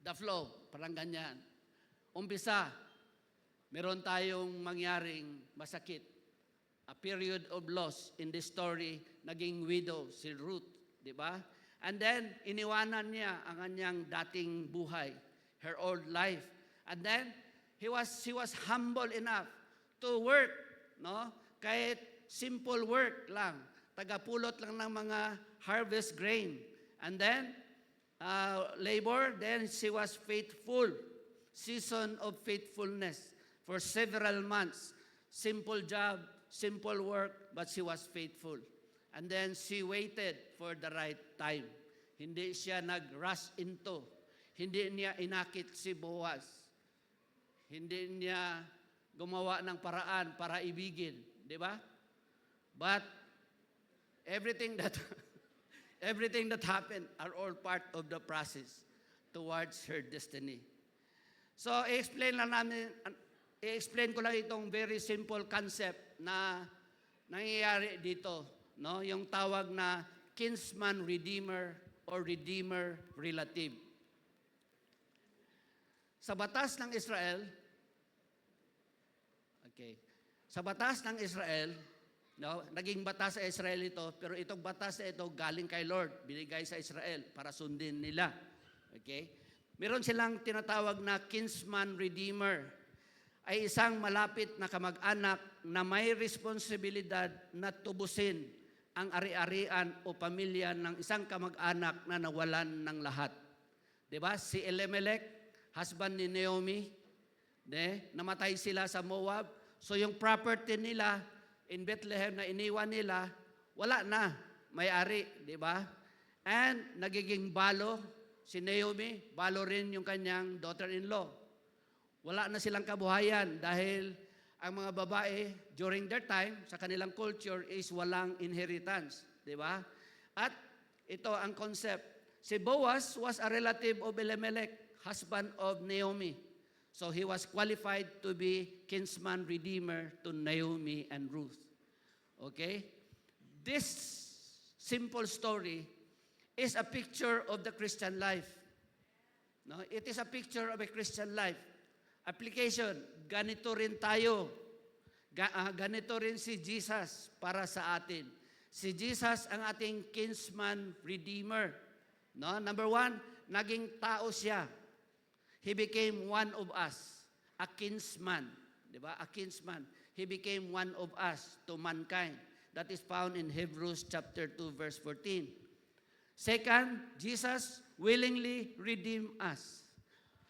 The flow, parang ganyan. Umpisa, meron tayong mangyaring masakit. A period of loss in this story, naging widow si Ruth, di ba? And then, iniwanan niya ang kanyang dating buhay, her old life. And then, she was humble enough to work, no? Kahit simple work lang, tagapulot lang ng mga harvest grain. And then, labor, then she was faithful. Season of faithfulness for several months. Simple job, simple work, but she was faithful. And then she waited for the right time. Hindi siya nag-rush into. Hindi niya inakit si Boaz. Hindi niya gumawa ng paraan para ibigin. Di ba? But everything that happened are all part of the process towards her destiny. So, i-explain ko lang itong very simple concept na nangyayari dito, no? Yung tawag na kinsman redeemer or redeemer relative. Sa batas ng Israel, sa batas ng Israel, no, naging batas sa Israel ito, pero itong batas na ito galing kay Lord, binigay sa Israel para sundin nila. Okay? Meron silang tinatawag na kinsman redeemer. Ay isang malapit na kamag-anak na may responsibilidad na tubusin ang ari-arian o pamilya ng isang kamag-anak na nawalan ng lahat. Diba? Si Elimelech, husband ni Naomi, namatay sila sa Moab. So yung property nila in Bethlehem na iniwan nila, wala na, may-ari, diba? And nagiging balo, si Naomi, balo rin yung kanyang daughter-in-law. Wala na silang kabuhayan dahil ang mga babae during their time, sa kanilang culture, is walang inheritance. Di ba? At ito ang concept. Si Boaz was a relative of Elimelech, husband of Naomi. So he was qualified to be kinsman redeemer to Naomi and Ruth. Okay? This simple story is a picture of the Christian life. No? It is a picture of a Christian life. Application, ganito rin tayo. Ganito rin si Jesus para sa atin. Si Jesus ang ating kinsman redeemer. No? Number 1, naging tao siya. He became one of us, a kinsman. Di ba? A kinsman. He became one of us to mankind. That is found in Hebrews chapter 2, verse 14. Second, Jesus willingly redeemed us.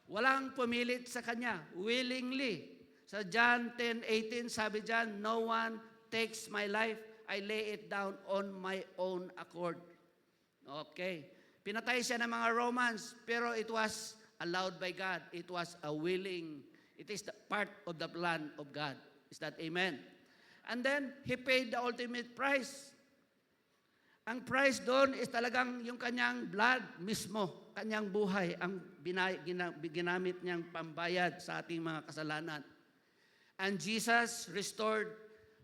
Walang pumilit sa Kanya. Willingly. Sa John 10:18, sabi dyan, no one takes my life. I lay it down on my own accord. Okay. Pinatay siya ng mga Romans, pero it was allowed by God. It was a willing. It is the part of the plan of God. Is that amen? And then, He paid the ultimate price. Ang price doon is talagang yung kanyang blood mismo, kanyang buhay, ang ginamit niyang pambayad sa ating mga kasalanan. And Jesus restored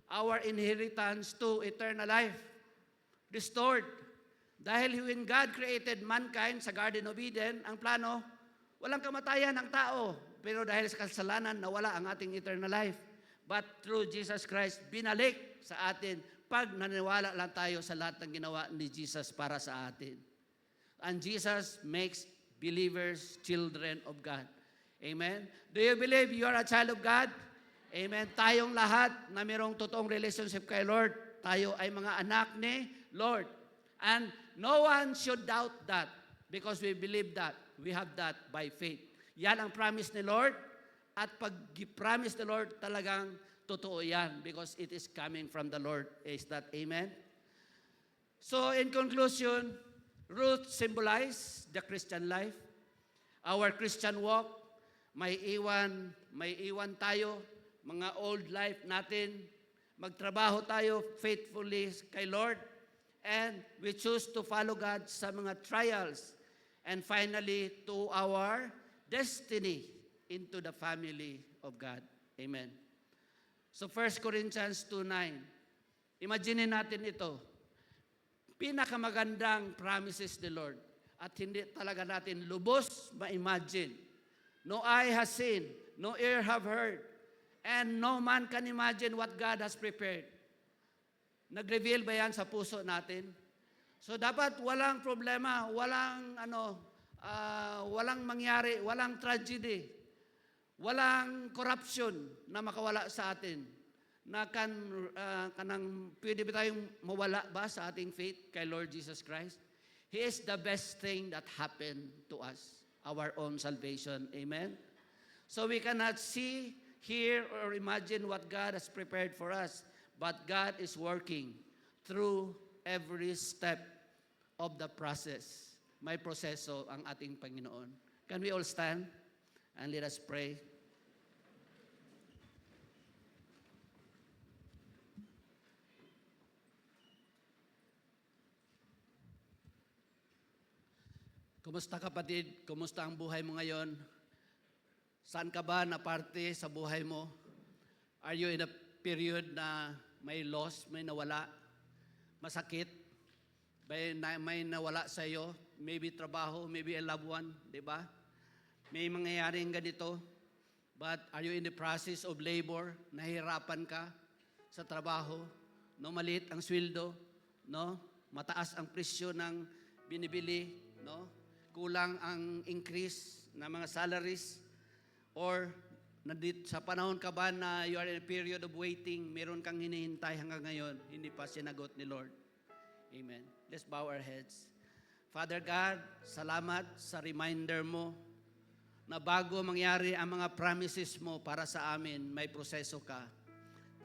our inheritance to eternal life. Restored. Dahil when God created mankind sa Garden of Eden, ang plano, walang kamatayan ng tao. Pero dahil sa kasalanan, nawala ang ating eternal life. But through Jesus Christ, binalik sa atin pag naniwala lang tayo sa lahat ng ginawa ni Jesus para sa atin. And Jesus makes believers children of God. Amen? Do you believe you are a child of God? Amen? Tayong lahat na mayroong totoong relationship kay Lord, tayo ay mga anak ni Lord. And no one should doubt that because we believe that. We have that by faith. Yan ang promise ni Lord. At pag-promise ni Lord, talagang totoo yan because it is coming from the Lord. Is that amen? So in conclusion, Ruth symbolizes the Christian life. Our Christian walk, may iwan tayo, mga old life natin, magtrabaho tayo faithfully kay Lord, and we choose to follow God sa mga trials, and finally to our destiny into the family of God. Amen. So 1 Corinthians 2:9. Imagine natin ito. Pinakamagandang promises ni Lord at hindi talaga natin lubos ma-imagine. No eye has seen, no ear have heard, and no man can imagine what God has prepared. Nag-reveal ba yan sa puso natin? So dapat walang problema, walang mangyari, walang tragedy, walang corruption na makawala sa atin. Na pwede ba tayong mawala ba sa ating faith kay Lord Jesus Christ? He is the best thing that happened to us, our own salvation. Amen? So we cannot see, hear, or imagine what God has prepared for us. But God is working through every step of the process. May proseso ang ating Panginoon. Can we all stand and let us pray? Kumusta kapatid? Kumusta ang buhay mo ngayon? Saan ka ba na parte sa buhay mo? Are you in a period na may loss, may nawala, masakit, may nawala sa iyo, maybe trabaho, maybe a loved one, di ba? May mangyayaring ganito, but are you in the process of labor? Nahihirapan ka sa trabaho, no? Maliit ang sweldo, no? Mataas ang presyo ng binibili, no? Kulang ang increase ng mga salaries, or sa panahon ka ba na you are in a period of waiting, meron kang hinihintay hanggang ngayon, hindi pa sinagot ni Lord. Amen. Let's bow our heads. Father God, salamat sa reminder mo na bago mangyari ang mga promises mo para sa amin, may proseso ka.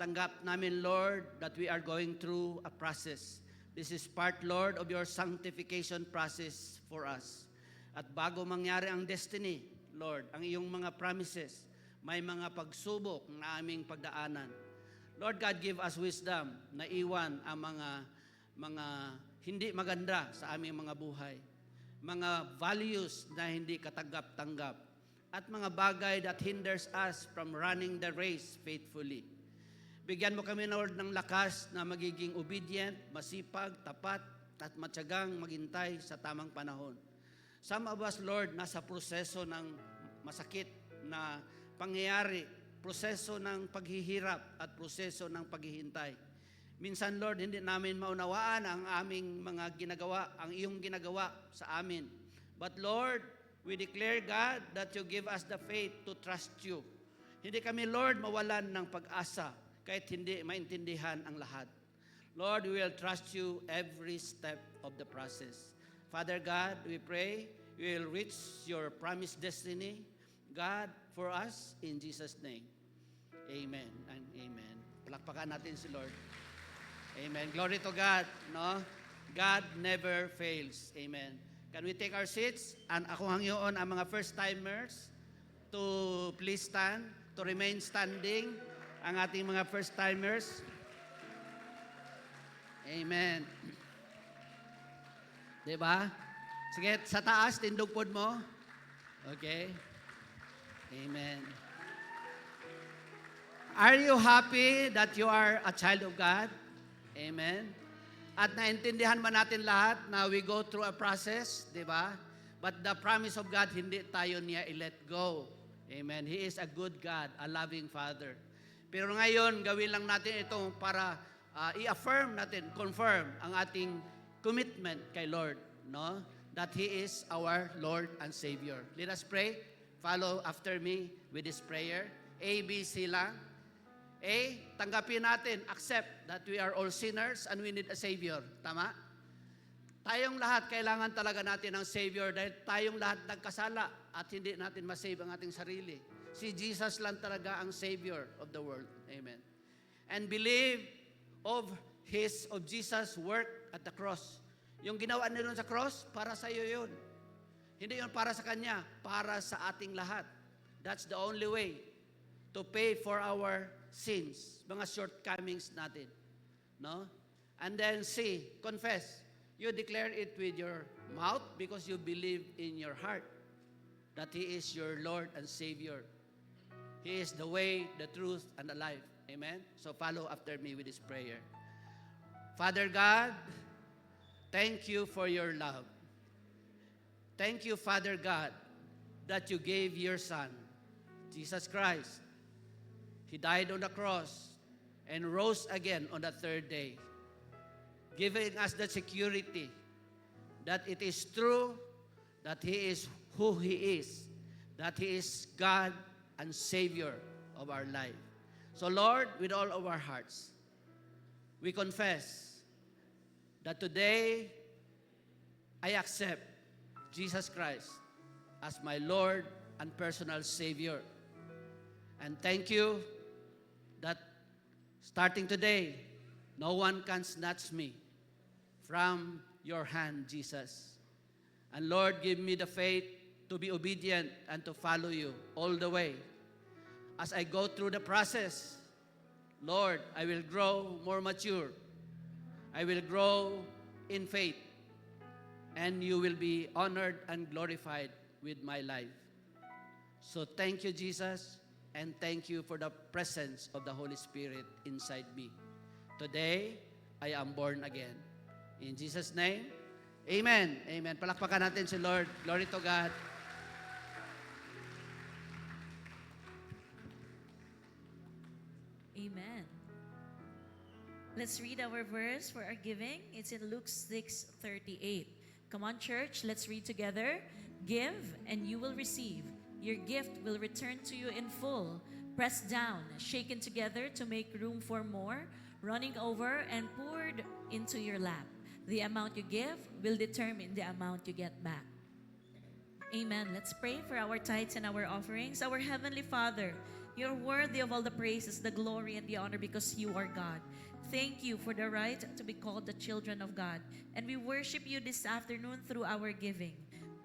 Tanggap namin, Lord, that we are going through a process. This is part, Lord, of your sanctification process for us. At bago mangyari ang destiny, Lord, ang iyong mga promises, may mga pagsubok na aming pagdaanan. Lord God, give us wisdom na iwan ang mga hindi maganda sa aming mga buhay. Mga values na hindi katanggap-tanggap. At mga bagay that hinders us from running the race faithfully. Bigyan mo kami, Lord, ng lakas na magiging obedient, masipag, tapat, at matyagang maghintay sa tamang panahon. Some of us, Lord, nasa proseso ng masakit na pangyayari, proseso ng paghihirap at proseso ng paghihintay. Minsan, Lord, hindi namin maunawaan ang aming mga ginagawa, ang iyong ginagawa sa amin. But Lord, we declare, God, that you give us the faith to trust you. Hindi kami, Lord, mawalan ng pag-asa kahit hindi maintindihan ang lahat. Lord, we will trust you every step of the process. Father God, we pray we will reach your promised destiny, God, for us, in Jesus' name. Amen and amen. Palakpakan natin si Lord. Amen. Glory to God. No? God never fails. Amen. Can we take our seats? And ako hangyoon ang mga first-timers to please stand, to remain standing. Ang ating mga first-timers. Amen. Diba? Sige, sa taas, tindugpod mo. Okay. Amen. Are you happy that you are a child of God? Amen. At naintindihan ba natin lahat na we go through a process, di ba? But the promise of God, hindi tayo niya i-let go. Amen. He is a good God, a loving Father. Pero ngayon, gawin lang natin ito para i-affirm natin, confirm ang ating commitment kay Lord, no? That He is our Lord and Savior. Let us pray. Follow after me with this prayer. A, B, C lang. A, tanggapin natin, accept that we are all sinners and we need a Savior. Tama? Tayong lahat, kailangan talaga natin ng Savior dahil tayong lahat nagkasala at hindi natin masave ang ating sarili. Si Jesus lang talaga ang Savior of the world. Amen. And believe of Jesus' work at the cross. Yung ginawa niya sa cross, para sa iyo yun. Hindi yun para sa Kanya, para sa ating lahat. That's the only way to pay for our sins, mga shortcomings natin. No? And then C, confess. You declare it with your mouth because you believe in your heart that He is your Lord and Savior. He is the way, the truth, and the life. Amen? So follow after me with this prayer. Father God, thank you for your love. Thank you, Father God, that you gave your Son, Jesus Christ. He died on the cross and rose again on the third day, giving us the security that it is true, that He is who He is, that He is God and Savior of our life. So Lord, with all of our hearts, we confess that today I accept Jesus Christ as my Lord and personal Savior. And thank you that starting today, no one can snatch me from your hand, Jesus. And Lord, give me the faith to be obedient and to follow you all the way. As I go through the process, Lord, I will grow more mature. I will grow in faith. And you will be honored and glorified with my life. So thank you, Jesus, and thank you for the presence of the Holy Spirit inside me. Today, I am born again. In Jesus' name, amen. Amen. Palakpakan natin si Lord. Glory to God. Amen. Let's read our verse for our giving. It's in Luke 6:38. Come on, church, let's read together. Give, and you will receive. Your gift will return to you in full, pressed down, shaken together to make room for more, running over and poured into your lap. The amount you give will determine the amount you get back. Amen. Let's pray for our tithes and our offerings. Our Heavenly Father, you're worthy of all the praises, the glory, and the honor because you are God. Thank you for the right to be called the children of God. And we worship you this afternoon through our giving.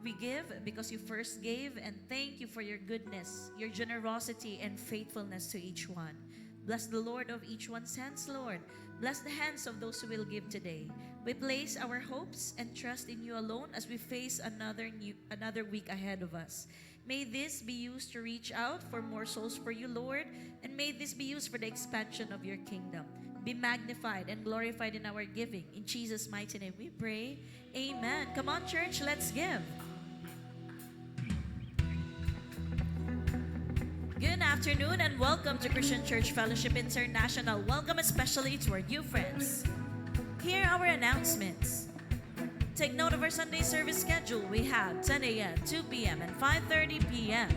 We give because you first gave, and thank you for your goodness, your generosity, and faithfulness to each one. Bless the Lord of each one's hands, Lord. Bless the hands of those who will give today. We place our hopes and trust in you alone as we face another week ahead of us. May this be used to reach out for more souls for you, Lord, and may this be used for the expansion of your kingdom. Be magnified and glorified in our giving. In Jesus' mighty name we pray. Amen. Come on, church, let's give. Good afternoon and welcome to Christian Church Fellowship International. Welcome especially to our new friends. Here are our announcements. Take note of our Sunday service schedule. We have 10 a.m., 2 p.m., and 5:30 p.m.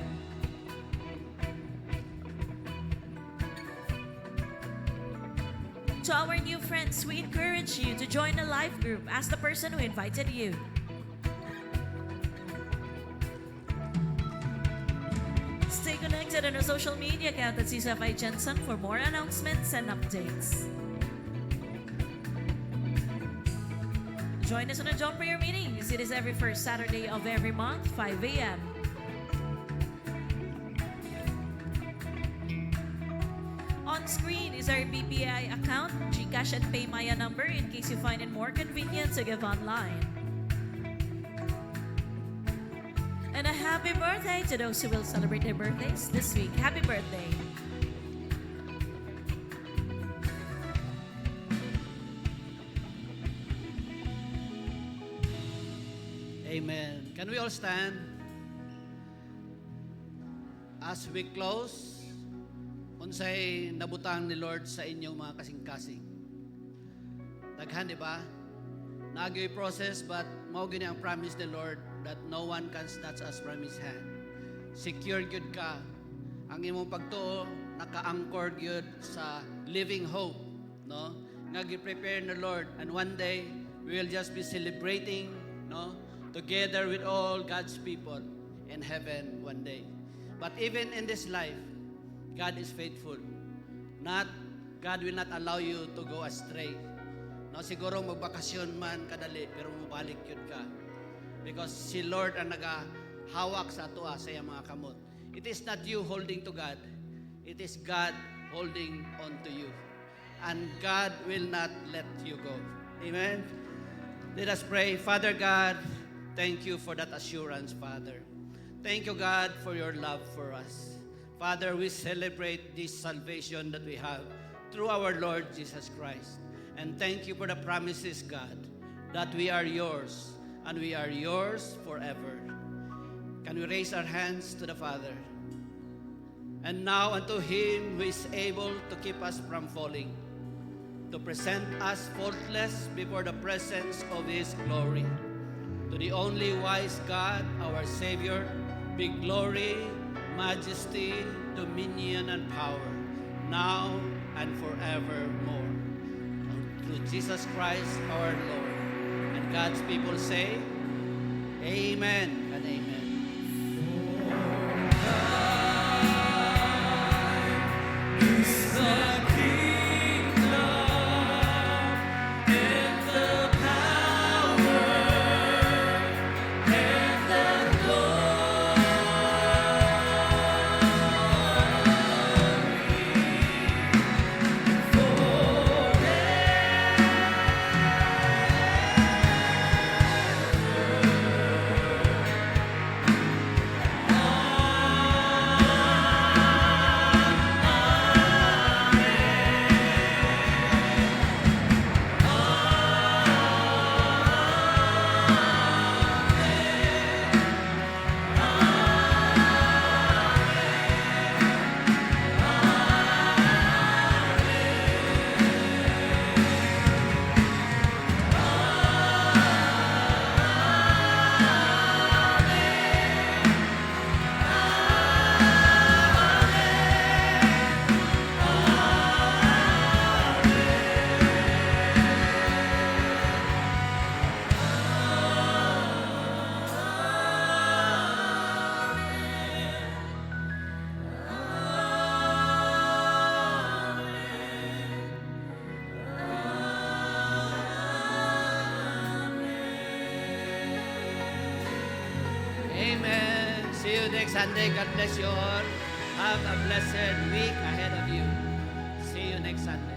To our new friends, we encourage you to join a life group. Ask the person who invited you. Stay connected on our social media account at CCFI Jensen for more announcements and updates. Join us on a John Prayer meetings. It is every first Saturday of every month, 5 a.m. On screen is our BPI account, GCash and PayMaya number in case you find it more convenient to give online. And a happy birthday to those who will celebrate their birthdays this week. Happy birthday. Amen. Can we all stand? As we close, unsay nabutang ni Lord sa inyong mga kasing-kasing. Daghan, di ba? Nagyo'y process, but mao gini ang promise ni Lord that no one can snatch us from His hand. Secure gyud ka. Ang imong pagtuo, naka-anchor gyud sa living hope. No? Nga gi-prepare ni Lord. And one day, we will just be celebrating, no? Together with all God's people in heaven one day. But even in this life, God is faithful. God will not allow you to go astray. No, siguro magbakasyon man kadali, pero mabalik yun ka. Because si Lord ang nagahawak sa atua sa iyang mga kamot. It is not you holding to God. It is God holding on to you. And God will not let you go. Amen? Let us pray. Father God, thank you for that assurance, Father. Thank you, God, for your love for us. Father, we celebrate this salvation that we have through our Lord Jesus Christ. And thank you for the promises, God, that we are yours and we are yours forever. Can we raise our hands to the Father? And now unto Him who is able to keep us from falling, to present us faultless before the presence of His glory. To the only wise God, our Savior, be glory, majesty, dominion, and power, now and forevermore. Through Jesus Christ our Lord. And God's people say, Amen and amen. you next Sunday. God bless you all. Have a blessed week ahead of you. See you next Sunday.